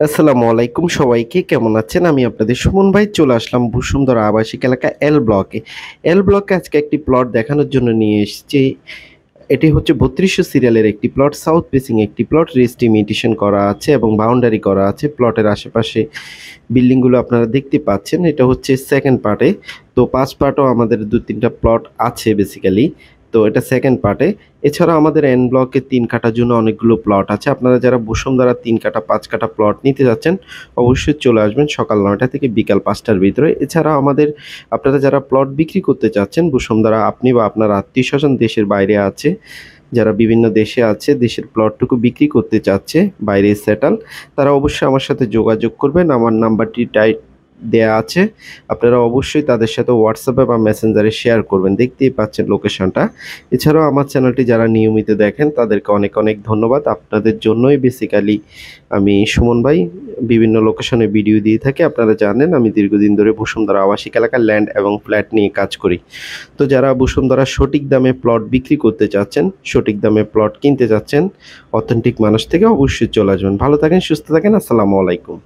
আসসালামু আলাইকুম সবাইকে কেমন আছেন? আমি আপনাদের সুমন ভাই চলে আসলাম বসুন্ধরা আবাসিক এলাকা এল ব্লকে। এল ব্লকে আজকে একটি প্লট দেখানোর জন্য নিয়ে এসেছি। এটি হচ্ছে ৩২০০ সিরিয়ালের একটি প্লট, সাউথ ফেসিং একটি প্লট, রেস্ট ইমিটেশন করা আছে এবং বাউন্ডারি করা আছে। প্লটের আশেপাশে বিল্ডিংগুলো আপনারা দেখতে পাচ্ছেন। এটা হচ্ছে সেকেন্ড পার্টে। তো ৫ পার্টও আমাদের ২-৩টা প্লট আছে বেসিক্যালি। তো এটা সেকেন্ড পার্টে। এছাড়াও আমাদের এন ব্লকে ৩ কাঠার জন্য অনেকগুলো প্লট আছে। আপনারা যারা বসুন্ধরা ৩ কাঠা ৫ কাঠা প্লট নিতে যাচ্ছেন অবশ্যই চলে আসবেন সকাল ৯টা থেকে বিকাল ৫টার ভিতরে। এছাড়াও আপনারা যারা প্লট বিক্রি করতে চাচ্ছেন বসুন্ধরা, আপনি বা আপনার আত্মীয়স্বজন দেশের বাইরে আছে, যারা বিভিন্ন দেশে আছে, দেশের প্লটটুকু বিক্রি করতে চাচ্ছে, বাইরে সেটেল, তারা অবশ্যই আমার সাথে যোগাযোগ করবেন। আমার নাম্বারটি দেয়া আছে। আপনারা অবশ্যই তাদের সাথে হোয়াটসঅ্যাপে বা মেসেঞ্জারে শেয়ার করবেন। দেখতেই পাচ্ছেন লোকেশনটা। এছাড়াও আমার চ্যানেলটি যারা নিয়মিত দেখেন তাদেরকে অনেক, অনেক ধন্যবাদ। আপনাদের জন্যই বেসিক্যালি আমি সুমন ভাই বিভিন্ন লোকেশনে ভিডিও দিয়ে থাকি। আপনারা জানেন আমি দীর্ঘদিন ধরে বসুন্ধরা আবাসিক এলাকার ল্যান্ড এবং ফ্ল্যাট নিয়ে কাজ করি। তো যারা বসুন্ধরা সঠিক দামে প্লট বিক্রি করতে চাচ্ছেন, সঠিক দামে প্লট কিনতে চাচ্ছেন, অথেন্টিক মানুষ থেকে অবশ্যই চলে আসবেন। ভালো থাকেন, সুস্থ থাকেন। আসসালামু আলাইকুম।